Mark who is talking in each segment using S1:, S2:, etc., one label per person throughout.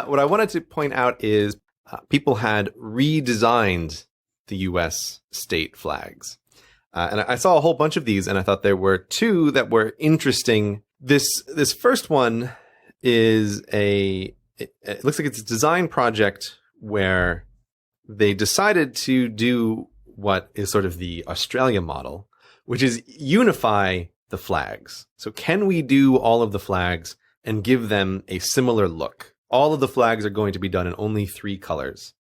S1: What I wanted to point out is people had redesigned the U.S. state flags. And I saw a whole bunch of these, and I thought there were two that were interesting. This first one is it looks like it's a design project where they decided to do what is sort of the Australia model, which is unify the flags. So can we do all of the flags and give them a similar look? All of the flags are going to be done in only 3 colors,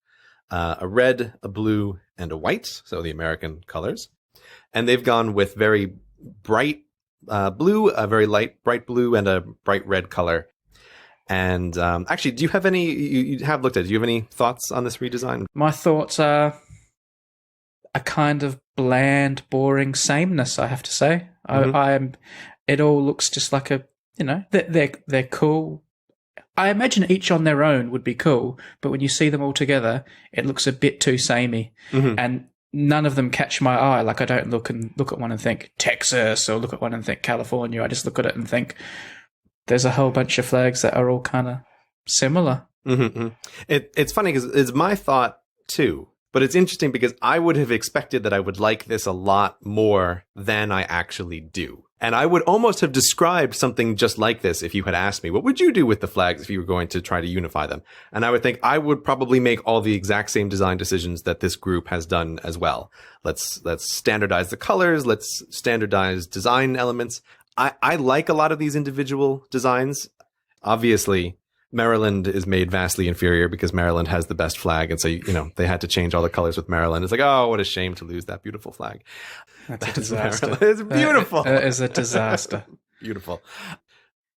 S1: a red, a blue, and a white, so the American colors. And they've gone with very bright blue, a very light bright blue, and a bright red color. And actually, do you have any, you have looked at it, do you have any thoughts on this redesign?
S2: My thoughts are a kind of bland, boring sameness, I have to say. It all looks just like they're cool. I imagine each on their own would be cool, but when you see them all together, it looks a bit too samey. Mm-hmm. And none of them catch my eye. Like, I don't look at one and think Texas, or look at one and think California. I just look at it and think there's a whole bunch of flags that are all kind of similar.
S1: Mm-hmm. It's funny because it's my thought too, but it's interesting because I would have expected that I would like this a lot more than I actually do. And I would almost have described something just like this if you had asked me, what would you do with the flags if you were going to try to unify them? And I would think I would probably make all the exact same design decisions that this group has done as well. Let's standardize the colors. Let's standardize design elements. I like a lot of these individual designs. Obviously, Maryland is made vastly inferior because Maryland has the best flag. And so, they had to change all the colors with Maryland. It's like, oh, what a shame to lose that beautiful flag.
S2: That's a disaster.
S1: Maryland. It's beautiful.
S2: It is a disaster.
S1: Beautiful.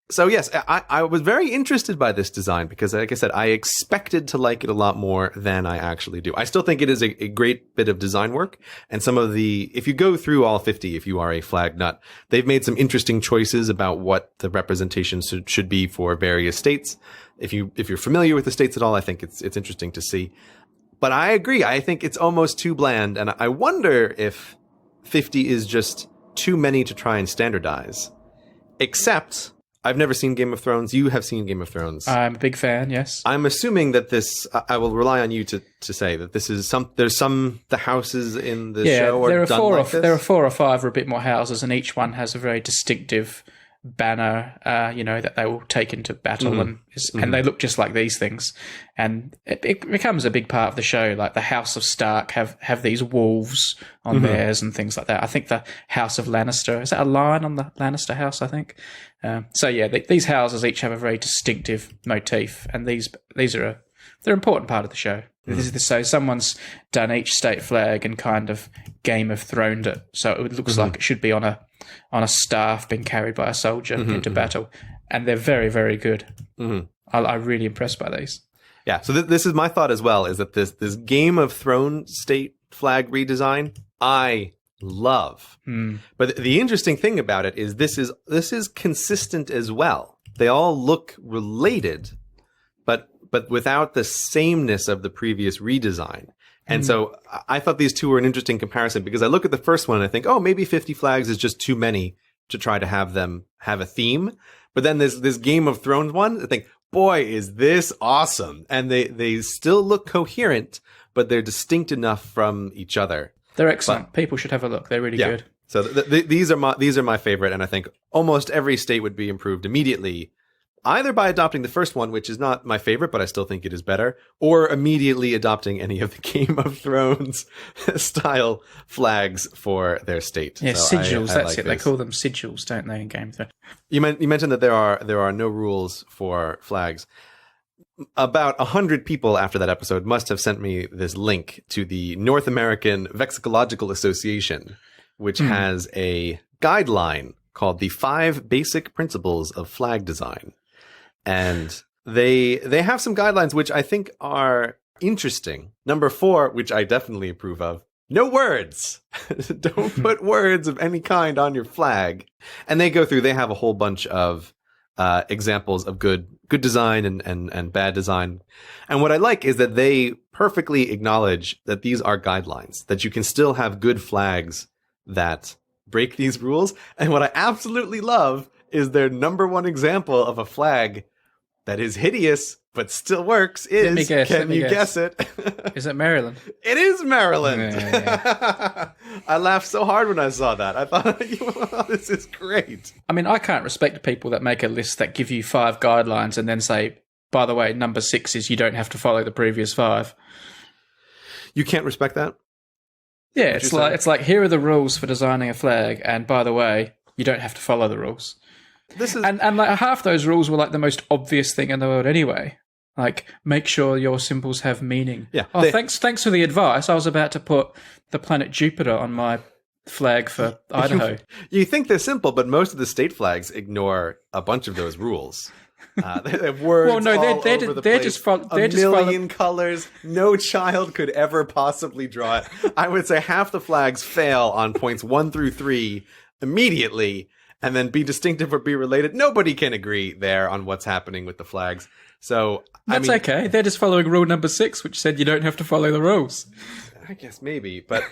S1: So yes, I was very interested by this design because, like I said, I expected to like it a lot more than I actually do. I still think it is a great bit of design work. And if you go through all 50, if you are a flag nut, they've made some interesting choices about what the representation should be for various states. If you're familiar with the states at all, I think it's interesting to see. But I agree. I think it's almost too bland. And I wonder if 50 is just too many to try and standardize. Except, I've never seen Game of Thrones. You have seen Game of Thrones.
S2: I'm a big fan, yes.
S1: I'm assuming that this, I will rely on you to say that this is the houses in the show are done like this?
S2: There are 4 or 5 or a bit more houses, and each one has a very distinctive banner, that they will take into battle, mm-hmm. and they look just like these things. And it becomes a big part of the show. Like the House of Stark have these wolves on mm-hmm. theirs and things like that. I think the House of Lannister, is that a lion on the Lannister house, I think? These houses each have a very distinctive motif, and they're an important part of the show. Mm. So someone's done each state flag and kind of Game of Throned it, so it looks mm-hmm. like it should be on a staff being carried by a soldier mm-hmm, into mm-hmm. battle, and they're very, very good. Mm-hmm. I'm really impressed by these.
S1: Yeah, so this is my thought as well, is that this Game of Thrones state flag redesign, I love. Mm. But the interesting thing about it is this is consistent as well. They all look related, but without the sameness of the previous redesign. And so I thought these two were an interesting comparison because I look at the first one and I think, oh, maybe 50 flags is just too many to try to have them have a theme. But then this Game of Thrones one, I think, boy, is this awesome. And they still look coherent, but they're distinct enough from each other.
S2: They're excellent. People should have a look. They're really good.
S1: So these are my favorite. And I think almost every state would be improved immediately, either by adopting the first one, which is not my favorite, but I still think it is better, or immediately adopting any of the Game of Thrones style flags for their state.
S2: Yeah, so sigils. That's it. They call them sigils, don't they, in Game of Thrones?
S1: You mentioned that there are no rules for flags. About 100 people after that episode must have sent me this link to the North American Vexillological Association, which has a guideline called the 5 Basic Principles of Flag Design. And they have some guidelines which I think are interesting. Number 4, which I definitely approve of, no words. Don't put words of any kind on your flag. And they have a whole bunch of examples of good design and bad design. And what I like is that they perfectly acknowledge that these are guidelines, that you can still have good flags that break these rules. And what I absolutely love is their number one example of a flag that is hideous but still works is,
S2: me guess,
S1: can you guess it?
S2: Is it Maryland?
S1: It is Maryland.
S2: Yeah.
S1: I laughed so hard when I saw that. I thought, this is great.
S2: I mean, I can't respect people that make a list that give you 5 guidelines and then say, by the way, number 6 is you don't have to follow the previous 5.
S1: You can't respect that?
S2: Yeah, it's like here are the rules for designing a flag, and by the way, you don't have to follow the rules.
S1: This is
S2: And like half those rules were like the most obvious thing in the world anyway. Like, make sure your symbols have meaning.
S1: Yeah,
S2: Oh, thanks for the advice. I was about to put the planet Jupiter on my flag for Idaho.
S1: You think they're simple, but most of the state flags ignore a bunch of those rules. They have words
S2: Well, no,
S1: all
S2: they're
S1: over the
S2: just
S1: place.
S2: they're
S1: a
S2: just
S1: million colors. No child could ever possibly draw it. I would say half the flags fail on points 1 through 3 immediately, and then be distinctive or be related. Nobody can agree there on what's happening with the flags. So
S2: That's okay. They're just following rule number 6, which said you don't have to follow the rules.
S1: I guess maybe, but